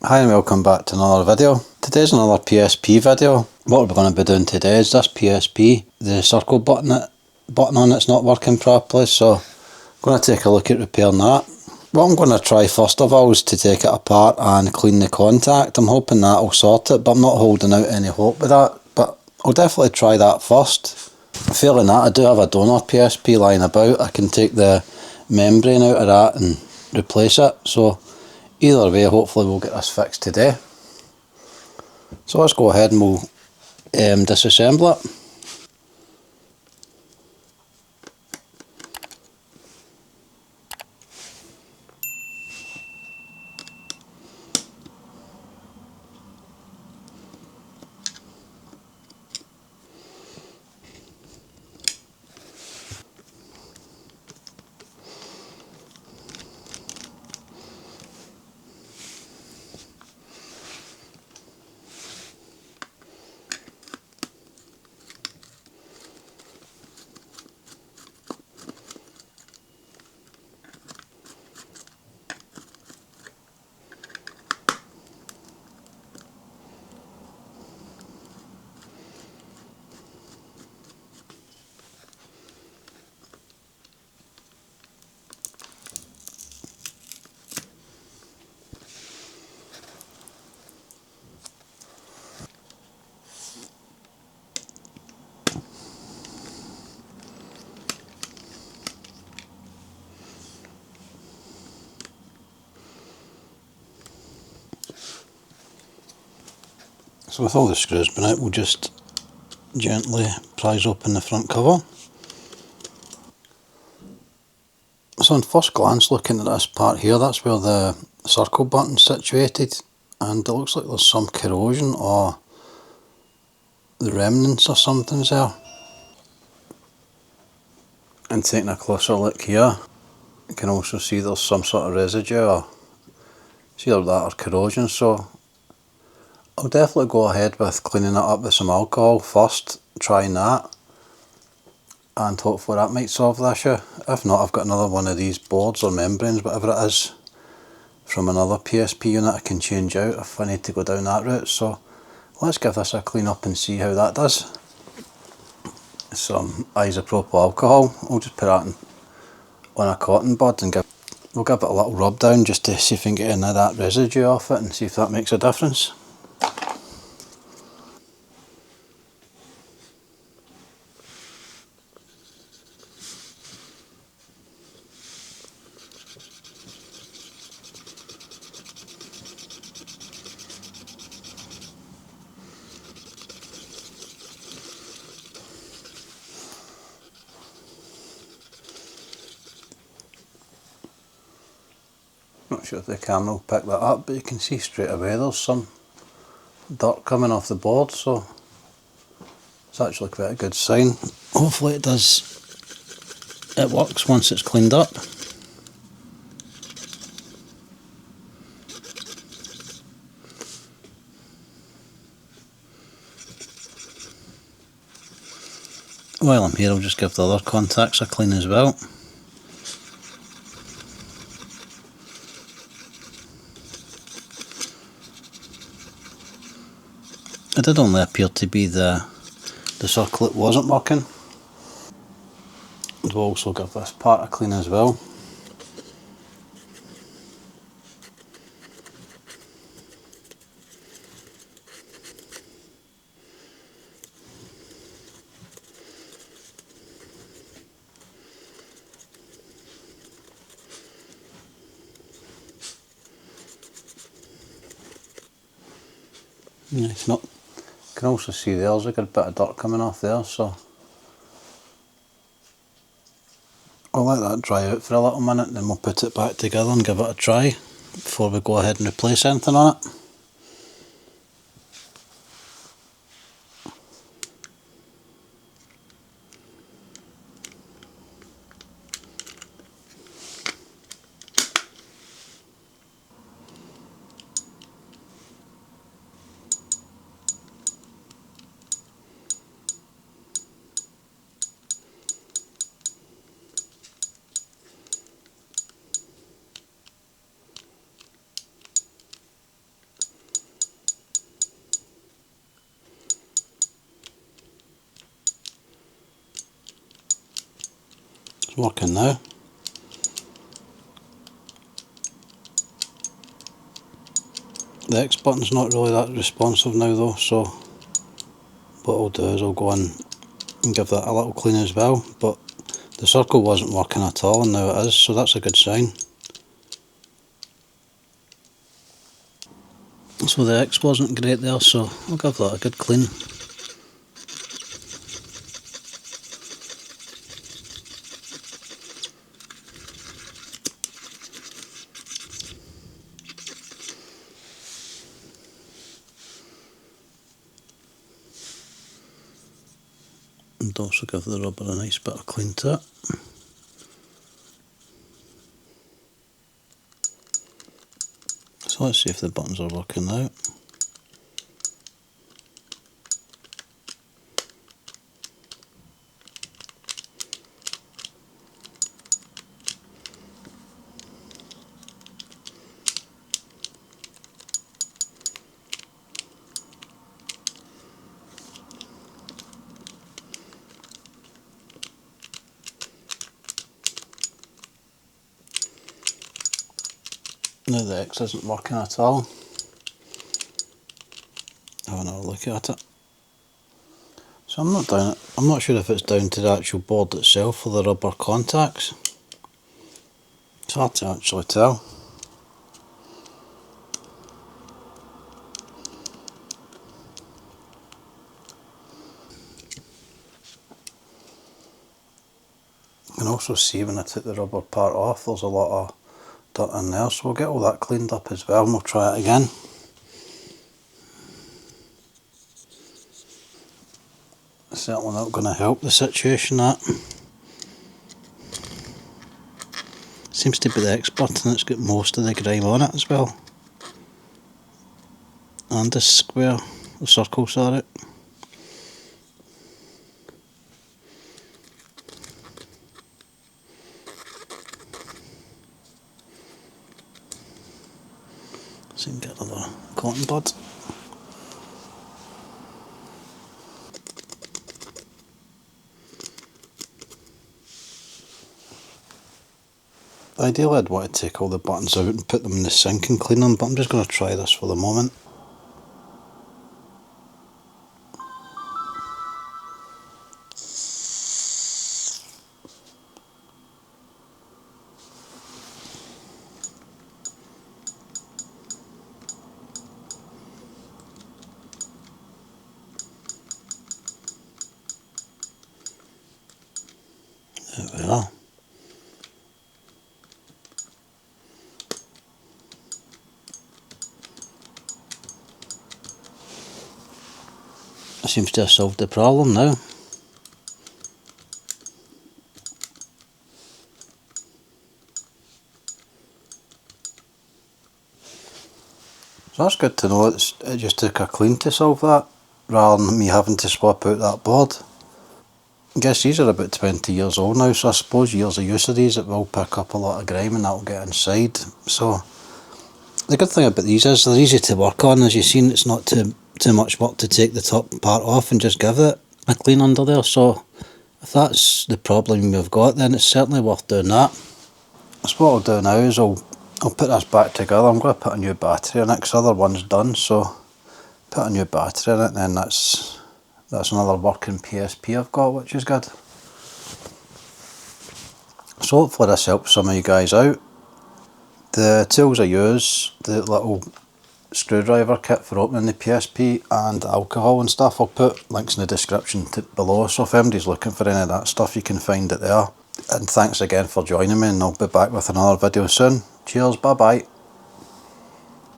Hi and welcome back to another video. Today's another PSP video. What we're going to be doing today is this PSP, the circle button on it's not working properly, so I'm going to take a look at repairing that. What I'm going to try first of all is to take it apart and clean the contact. I'm hoping that'll sort it, but I'm not holding out any hope with that, but I'll definitely try that first. Failing that, I do have a donor PSP lying about. I can take the membrane out of that and replace it, so either way, hopefully we'll get this fixed today. So let's go ahead and we'll disassemble it. So with all the screws been out, we'll just gently prise open the front cover. So on first glance, looking at this part here, that's where the circle button's situated, and it looks like there's some corrosion or the remnants or something's there. And taking a closer look here, you can also see there's some sort of residue, or it's either that or corrosion, so I'll definitely go ahead with cleaning it up with some alcohol first, trying that, and hopefully that might solve the issue. If not, I've got another one of these boards or membranes, whatever it is, from another PSP unit I can change out if I need to go down that route. So let's give this a clean up and see how that does. Some isopropyl alcohol, I'll just put that on a cotton bud and we'll give it a little rub down just to see if we can get any of that residue off it and see if that makes a difference. Not sure if the camera will pick that up, but you can see straight away there's some dirt coming off the board, so it's actually quite a good sign. Hopefully it works once it's cleaned up. While I'm here, I'll just give the other contacts a clean as well. It did only appear to be the circlet wasn't working. We'll also give this part a clean as well. Yeah, it's not. You can also see there's a good bit of dirt coming off there, so I'll let that dry out for a little minute and then we'll put it back together and give it a try before we go ahead and replace anything on it. It's working now. The X button's not really that responsive now though, so what I'll do is I'll go in and give that a little clean as well, but the circle wasn't working at all and now it is, so that's a good sign. So the X wasn't great there, so I'll give that a good clean. And also give the rubber a nice bit of clean to it. So let's see if the buttons are working now. Now the X isn't working at all. Have another look at it. So I'm not sure if it's down to the actual board itself or the rubber contacts. It's hard to actually tell. You can also see when I took the rubber part off, there's a lot of dirt in there, so we'll get all that cleaned up as well and we'll try it again. Certainly not going to help the situation, that. Seems to be the X button that's got most of the grime on it as well. And the square, the circle, sorry. So you can get another cotton bud. Ideally I'd want to take all the buttons out and put them in the sink and clean them, but I'm just going to try this for the moment. There we are. Seems to have solved the problem now. So that's good to know. It just took a clean to solve that, rather than me having to swap out that board. I guess these are about 20 years old now, so I suppose years of use of these, it will pick up a lot of grime and that will get inside. So the good thing about these is they're easy to work on. As you've seen, it's not too much work to take the top part off and just give it a clean under there. So if that's the problem we've got, then it's certainly worth doing that. So what I'll do now is I'll put this back together. I'm going to put a new battery in it because the other one's done, so put a new battery in it, and then that's another working PSP I've got, which is good. So hopefully this helps some of you guys out. The tools I use, the little screwdriver kit for opening the PSP and alcohol and stuff, I'll put links in the description below, so if anybody's looking for any of that stuff you can find it there. And thanks again for joining me, and I'll be back with another video soon. Cheers, bye bye.